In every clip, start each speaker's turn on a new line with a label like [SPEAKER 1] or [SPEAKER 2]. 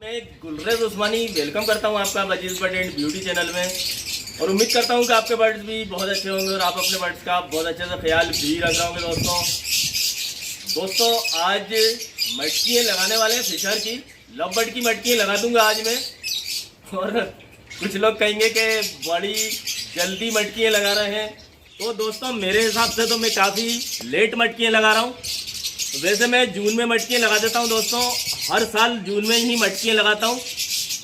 [SPEAKER 1] मैं गुलरेज उस्मानी वेलकम करता हूं आपका वजीज पटेल ब्यूटी चैनल में। और उम्मीद करता हूं कि आपके बर्ड्स भी बहुत अच्छे होंगे और आप अपने बर्ड्स का बहुत अच्छे से ख्याल भी रख रहे होंगे। दोस्तों आज मटकियाँ लगाने वाले हैं फिशर की, लव बर्ड की मटकियाँ लगा दूंगा आज मैं। और कुछ लोग कहेंगे कि बड़ी जल्दी मटकियाँ लगा रहे हैं, तो दोस्तों मेरे हिसाब से तो मैं काफ़ी लेट मटकियाँ लगा रहा हूँ। वैसे मैं जून में मटकियाँ लगा देता हूँ दोस्तों, हर साल जून में ही मटकियाँ लगाता हूँ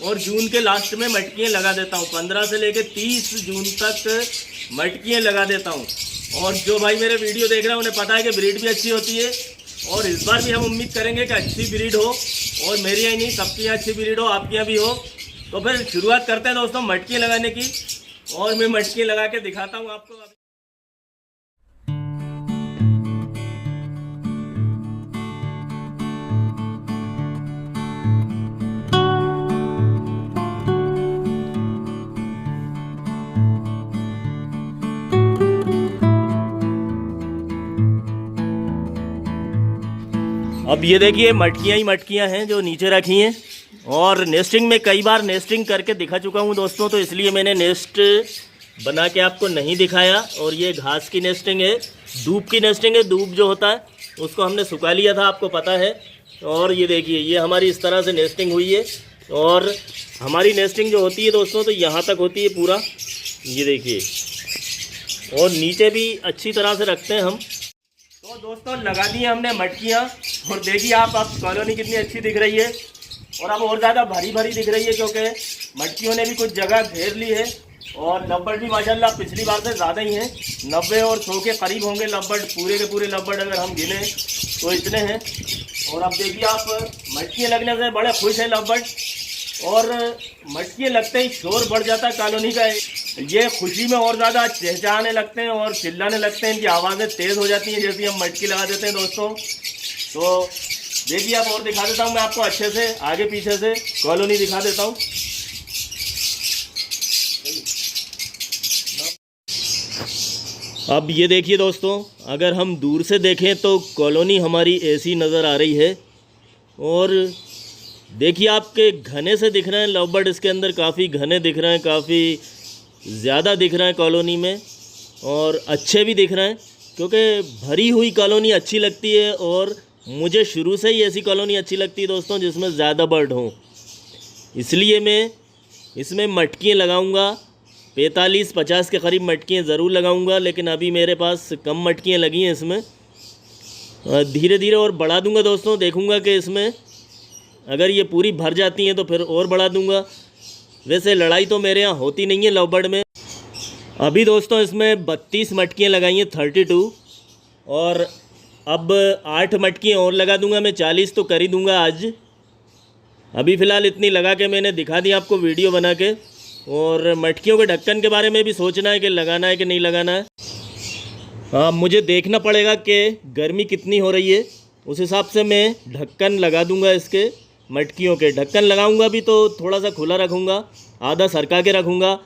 [SPEAKER 1] और जून के लास्ट में मटकियाँ लगा देता हूँ। 15 से लेकर 30 जून तक मटकियाँ लगा देता हूँ। और जो भाई मेरे वीडियो देख रहे हैं उन्हें पता है कि ब्रीड भी अच्छी होती है और इस बार भी हम उम्मीद करेंगे कि अच्छी ब्रीड हो और मेरी यहाँ नहीं सबकी यहाँ अच्छी ब्रीड हो, आपके यहाँ भी हो। तो फिर शुरुआत करते हैं दोस्तों मटकियाँ लगाने की और मैं मटकियाँ लगा के दिखाता हूँ आपको। अब ये देखिए मटकियाँ ही मटकियाँ हैं जो नीचे रखी हैं और नेस्टिंग में कई बार नेस्टिंग करके दिखा चुका हूँ दोस्तों, तो इसलिए मैंने नेस्ट बना के आपको नहीं दिखाया। और ये घास की नेस्टिंग है, धूप की नेस्टिंग है। धूप जो होता है उसको हमने सुखा लिया था, आपको पता है। और ये देखिए ये हमारी इस तरह से नेस्टिंग हुई है और हमारी नेस्टिंग जो होती है दोस्तों तो यहाँ तक होती है पूरा, ये देखिए। और नीचे भी अच्छी तरह से रखते हैं हम। तो दोस्तों लगा दी हमने मटकियाँ और देखिए आप कॉलोनी कितनी अच्छी दिख रही है और अब और ज़्यादा भरी भरी दिख रही है क्योंकि मटकियों ने भी कुछ जगह घेर ली है। और लवबर्ड भी माशाल्लाह पिछली बार से ज़्यादा ही हैं, 90 और 100 के करीब होंगे लवबर्ड, पूरे के पूरे लवबर्ड अगर हम गिने तो इतने हैं। और अब देखिए आप मटकियाँ लगने से बड़े खुश हैं लवबर्ड और मटकियाँ लगते ही शोर बढ़ जाता है कॉलोनी का। ये खुशी में और ज़्यादा चहचहाने लगते हैं और चिल्लाने लगते हैं, इनकी आवाज़ें तेज़ हो जाती हैं जैसे हम मटकी लगा देते हैं दोस्तों। तो देखिए आप और दिखा देता हूँ मैं आपको अच्छे से, आगे पीछे से कॉलोनी दिखा देता हूँ। अब ये देखिए दोस्तों, अगर हम दूर से देखें तो कॉलोनी हमारी ऐसी नज़र आ रही है। और देखिए आपके घने से दिख रहे हैं लवबर्ड, इसके अंदर काफ़ी घने दिख रहे हैं, काफ़ी ज़्यादा दिख रहे हैं कॉलोनी में और अच्छे भी दिख रहे हैं क्योंकि भरी हुई कॉलोनी अच्छी लगती है। और मुझे शुरू से ही ऐसी कॉलोनी अच्छी लगती है दोस्तों जिसमें ज़्यादा बर्ड हों, इसलिए मैं इसमें मटकियाँ लगाऊंगा। 45-50 के करीब मटकियाँ ज़रूर लगाऊंगा, लेकिन अभी मेरे पास कम मटकियाँ लगी हैं इसमें। धीरे धीरे और बढ़ा दूंगा दोस्तों, देखूंगा कि इसमें अगर ये पूरी भर जाती हैं तो फिर और बढ़ा दूंगा। वैसे लड़ाई तो मेरे यहाँ होती नहीं है लवबर्ड में। अभी दोस्तों इसमें 32 मटकियाँ लगाई हैं, 32, और अब 8 मटकियाँ और लगा दूंगा मैं, 40 तो कर ही दूंगा आज। अभी फ़िलहाल इतनी लगा के मैंने दिखा दी आपको वीडियो बना के। और मटकियों के ढक्कन के बारे में भी सोचना है कि लगाना है कि नहीं लगाना है। हाँ, मुझे देखना पड़ेगा कि गर्मी कितनी हो रही है, उस हिसाब से मैं ढक्कन लगा दूंगा। इसके मटकियों के ढक्कन लगाऊंगा भी तो थोड़ा सा खुला रखूंगा, आधा सरका के रखूंगा।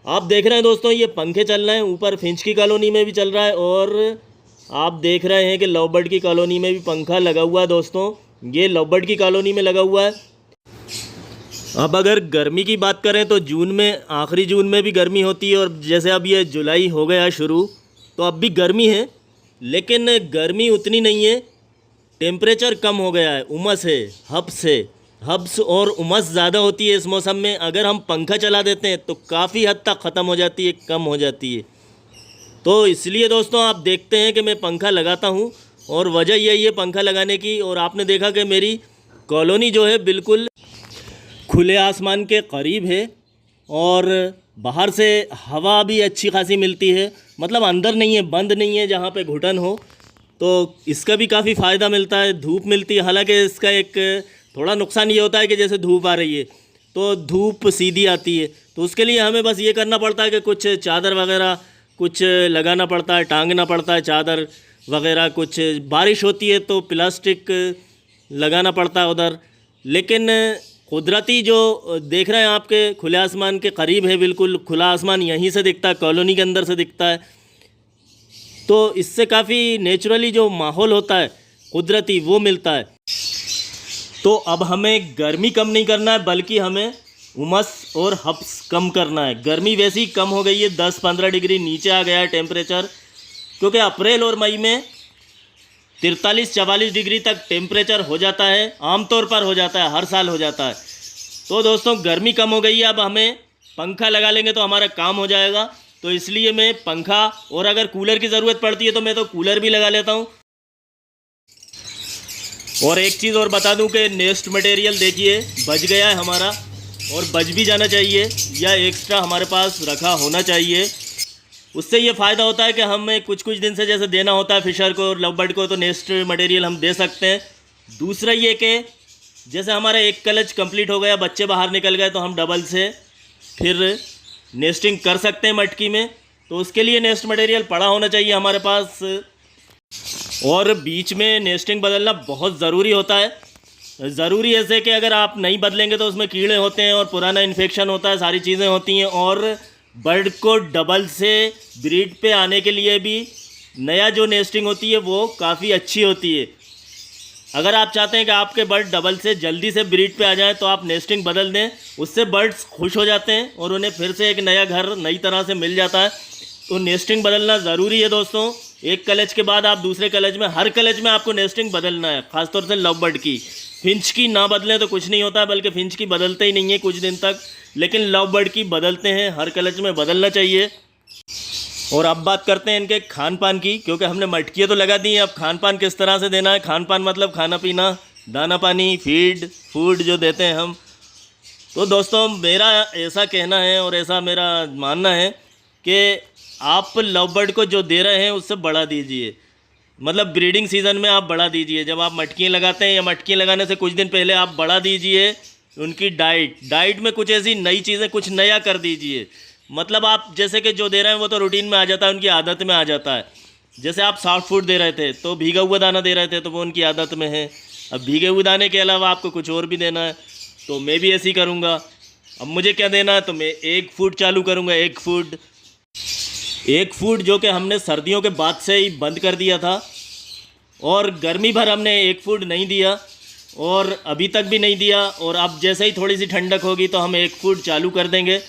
[SPEAKER 1] आप देख रहे हैं दोस्तों ये पंखे चल रहे हैं, ऊपर फिंच की कॉलोनी में भी चल रहा है और आप देख रहे हैं कि लवबर्ड की कॉलोनी में भी पंखा लगा हुआ है दोस्तों। ये लवबर्ड की कॉलोनी में लगा हुआ है। अब अगर गर्मी की बात करें तो जून में, आखिरी जून में भी गर्मी होती है और जैसे अब ये जुलाई हो गया शुरू तो अब भी गर्मी है, लेकिन गर्मी उतनी नहीं है, टेम्परेचर कम हो गया है। उमस है, हब्स और उमस ज़्यादा होती है इस मौसम में। अगर हम पंखा चला देते हैं तो काफ़ी हद तक ख़त्म हो जाती है, कम हो जाती है। तो इसलिए दोस्तों आप देखते हैं कि मैं पंखा लगाता हूं और वजह यही है पंखा लगाने की। और आपने देखा कि मेरी कॉलोनी जो है बिल्कुल खुले आसमान के करीब है और बाहर से हवा भी अच्छी खासी मिलती है, मतलब अंदर नहीं है, बंद नहीं है जहाँ पे घुटन हो। तो इसका भी काफ़ी फ़ायदा मिलता है, धूप मिलती है। हालांकि इसका एक थोड़ा नुकसान ये होता है कि जैसे धूप आ रही है तो धूप सीधी आती है, तो उसके लिए हमें बस ये करना पड़ता है कि कुछ चादर वगैरह कुछ लगाना पड़ता है, टांगना पड़ता है चादर वगैरह। कुछ बारिश होती है तो प्लास्टिक लगाना पड़ता है उधर। लेकिन कुदरती जो देख रहे हैं आपके खुले आसमान के करीब है, बिल्कुल खुला आसमान यहीं से दिखता है, कॉलोनी के अंदर से दिखता है। तो इससे काफ़ी नेचुरली जो माहौल होता है कुदरती वो मिलता है। तो अब हमें गर्मी कम नहीं करना है, बल्कि हमें उमस और हब्स कम करना है। गर्मी वैसे ही कम हो गई है, 10-15 डिग्री नीचे आ गया है टेम्परेचर, क्योंकि अप्रैल और मई में 43-44 डिग्री तक टेम्परेचर हो जाता है, आमतौर पर हो जाता है, हर साल हो जाता है। तो दोस्तों गर्मी कम हो गई है, अब हमें पंखा लगा लेंगे तो हमारा काम हो जाएगा। तो इसलिए मैं पंखा, और अगर कूलर की ज़रूरत पड़ती है तो मैं तो कूलर भी लगा लेता हूँ। और एक चीज़ और बता दूं कि नेस्ट मटेरियल देखिए बच गया है हमारा, और बच भी जाना चाहिए, या एक्स्ट्रा हमारे पास रखा होना चाहिए। उससे ये फ़ायदा होता है कि हमें कुछ कुछ दिन से जैसे देना होता है फिशर को और लव बर्ड को, तो नेस्ट मटेरियल हम दे सकते हैं। दूसरा ये कि जैसे हमारा एक कलच कंप्लीट हो गया, बच्चे बाहर निकल गए, तो हम डबल से फिर नेस्टिंग कर सकते हैं मटकी में। तो उसके लिए नेस्ट मटेरियल पड़ा होना चाहिए हमारे पास। और बीच में नेस्टिंग बदलना बहुत ज़रूरी होता है। ज़रूरी ऐसे कि अगर आप नहीं बदलेंगे तो उसमें कीड़े होते हैं और पुराना इन्फेक्शन होता है, सारी चीज़ें होती हैं। और बर्ड को डबल से ब्रीड पे आने के लिए भी नया जो नेस्टिंग होती है वो काफ़ी अच्छी होती है। अगर आप चाहते हैं कि आपके बर्ड डबल से जल्दी से ब्रीड पे आ जाएं तो आप नेस्टिंग बदल दें, उससे बर्ड्स खुश हो जाते हैं और उन्हें फिर से एक नया घर नई तरह से मिल जाता है। तो नेस्टिंग बदलना ज़रूरी है दोस्तों। एक कलच के बाद आप दूसरे कलच में, हर कलच में आपको नेस्टिंग बदलना है, ख़ासतौर से लव बर्ड की। फिंच की ना बदलें तो कुछ नहीं होता है, बल्कि फिंच की बदलते ही नहीं है कुछ दिन तक, लेकिन लव बर्ड की बदलते हैं, हर कलच में बदलना चाहिए। और अब बात करते हैं इनके खान पान की, क्योंकि हमने मटकियाँ तो लगा दी हैं, अब खान पान किस तरह से देना है। खान पान मतलब खाना पीना, दाना पानी, फीड, फूड जो देते हैं हम। तो दोस्तों मेरा ऐसा कहना है और ऐसा मेरा मानना है कि आप लव बर्ड को जो दे रहे हैं उससे बढ़ा दीजिए, मतलब ब्रीडिंग सीज़न में आप बढ़ा दीजिए। जब आप मटकियाँ लगाते हैं या मटकियाँ लगाने से कुछ दिन पहले आप बढ़ा दीजिए उनकी डाइट में कुछ ऐसी नई चीज़ें, कुछ नया कर दीजिए। मतलब आप जैसे कि जो दे रहे हैं वो तो रूटीन में आ जाता है, उनकी आदत में आ जाता है। जैसे आप सॉफ्ट फूड दे रहे थे तो भीगा हुआ दाना दे रहे थे तो वो उनकी आदत में है। अब भीगे हुए दाने के अलावा आपको कुछ और भी देना है, तो मैं भी ऐसे ही करूँगा। अब मुझे क्या देना है, तो मैं एग फूड चालू करूँगा। एग फूड जो कि हमने सर्दियों के बाद से ही बंद कर दिया था, और गर्मी भर हमने एग फूड नहीं दिया और अभी तक भी नहीं दिया। और अब जैसे ही थोड़ी सी ठंडक होगी तो हम एग फूड चालू कर देंगे।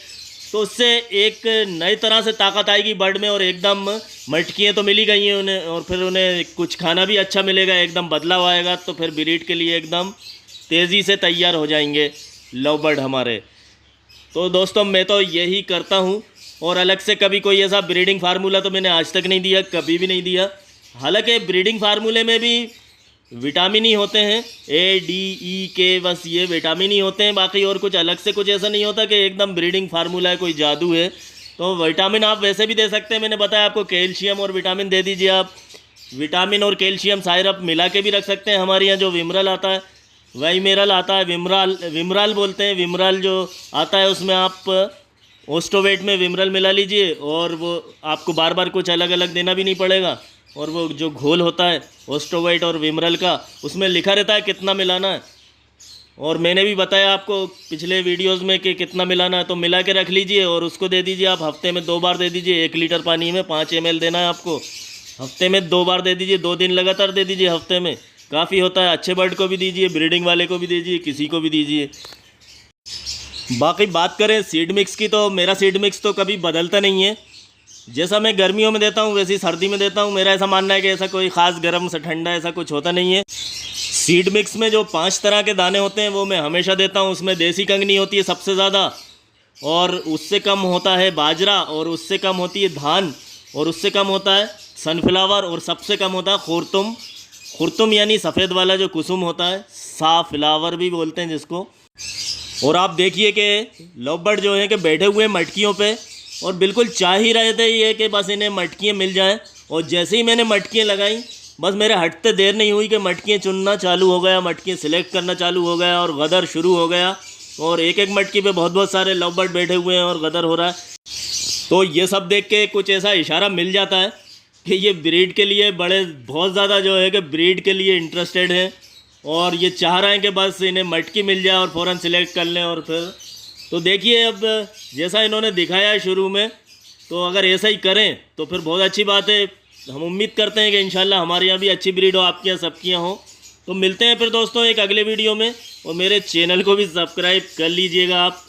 [SPEAKER 1] तो उससे एक नई तरह से ताकत आएगी बर्ड में, और एकदम मटकियाँ तो मिल ही गई हैं उन्हें, और फिर उन्हें कुछ खाना भी अच्छा मिलेगा, एकदम बदलाव आएगा। तो फिर ब्रीड के लिए एकदम तेज़ी से तैयार हो जाएंगे लव बर्ड हमारे। तो दोस्तों मैं तो यही करता हूँ, और अलग से कभी कोई ऐसा ब्रीडिंग फार्मूला तो मैंने आज तक नहीं दिया, कभी भी नहीं दिया। हालांकि ब्रीडिंग फार्मूले में भी विटामिन ही होते हैं, A, D, E, K, बस ये विटामिन ही होते हैं, बाकी और कुछ अलग से कुछ ऐसा नहीं होता कि एकदम ब्रीडिंग फार्मूला है, कोई जादू है। तो विटामिन आप वैसे भी दे सकते हैं, मैंने बताया आपको कैल्शियम और विटामिन दे दीजिए आप। विटामिन और कैल्शियम साइरप मिला के भी रख सकते हैं। हमारे यहाँ जो विमरल आता है, वाइमेरल आता है, विमराल बोलते हैं, विमराल जो आता है उसमें आप ओस्टोवेट में विमरल मिला लीजिए, और वो आपको बार बार कुछ अलग अलग देना भी नहीं पड़ेगा। और वो जो घोल होता है ओस्टोवेट और विमरल का, उसमें लिखा रहता है कितना मिलाना है, और मैंने भी बताया आपको पिछले वीडियोस में कि कितना मिलाना है। तो मिला के रख लीजिए और उसको दे दीजिए आप। हफ्ते में 2 बार दे दीजिए। 1 लीटर पानी में 5 ml देना है आपको। हफ्ते में 2 बार दे दीजिए, 2 दिन लगातार दे दीजिए हफ्ते में, काफ़ी होता है। अच्छे बर्ड को भी दीजिए, ब्रीडिंग वाले को भी दीजिए, किसी को भी दीजिए। बाकी बात करें सीड मिक्स की, तो मेरा सीड मिक्स तो कभी बदलता नहीं है। जैसा मैं गर्मियों में देता हूँ वैसे ही सर्दी में देता हूँ। मेरा ऐसा मानना है कि ऐसा कोई ख़ास गर्म से ठंडा ऐसा कुछ होता नहीं है। सीड मिक्स में जो 5 तरह के दाने होते हैं वो मैं हमेशा देता हूँ। उसमें देसी कंगनी होती है सबसे ज़्यादा, और उससे कम होता है बाजरा, और उससे कम होती है धान, और उससे कम होता है सनफ्लावर, और सबसे कम होता है खुरतुम। खुरतुम यानी सफ़ेद वाला जो कुसुम होता है, साफ्लावर भी बोलते हैं जिसको। और आप देखिए कि लव बर्ड जो है कि बैठे हुए मटकियों पे, और बिल्कुल चाह ही रहे थे ये कि बस इन्हें मटकियाँ मिल जाएं। और जैसे ही मैंने मटकियाँ लगाई, बस मेरे हटते देर नहीं हुई कि मटकियाँ चुनना चालू हो गया, मटकियाँ सिलेक्ट करना चालू हो गया, और गदर शुरू हो गया। और एक एक मटकी पे बहुत बहुत सारे लव बर्ड बैठे हुए हैं और गदर हो रहा है। तो ये सब देख के कुछ ऐसा इशारा मिल जाता है कि ये ब्रीड के लिए बहुत ज़्यादा जो है कि ब्रीड के लिए इंटरेस्टेड हैं, और ये चाह रहे हैं कि बस इन्हें मटकी मिल जाए और फ़ौरन सिलेक्ट कर लें। और फिर तो देखिए अब जैसा इन्होंने दिखाया है शुरू में, तो अगर ऐसा ही करें तो फिर बहुत अच्छी बात है। हम उम्मीद करते हैं कि इंशाल्लाह हमारे यहाँ भी अच्छी ब्रीड हो, आपके यहाँ सबके यहाँ हो। तो मिलते हैं फिर दोस्तों एक अगले वीडियो में। और मेरे चैनल को भी सब्सक्राइब कर लीजिएगा आप।